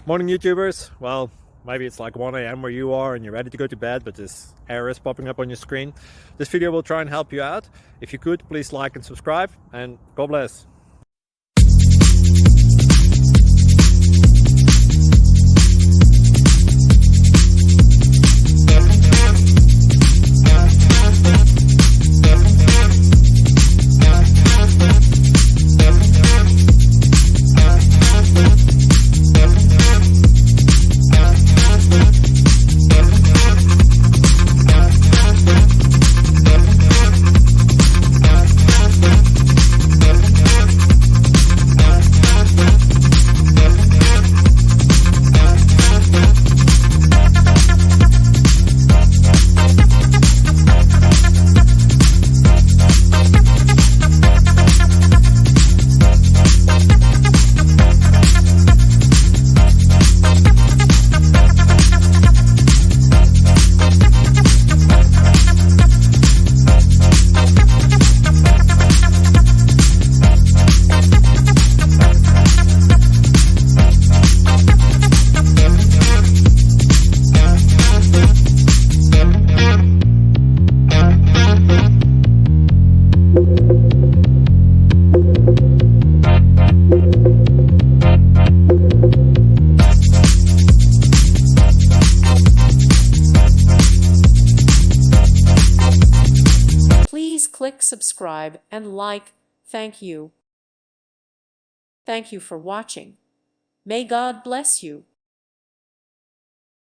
Morning YouTubers. Well, maybe it's like 1 a.m. where you are and you're ready to go to bed, but this error is popping up on your screen. This video will try and help you out. If you could, please like and subscribe, and God bless. Please click subscribe and like. Thank you. Thank you for watching. May God bless you.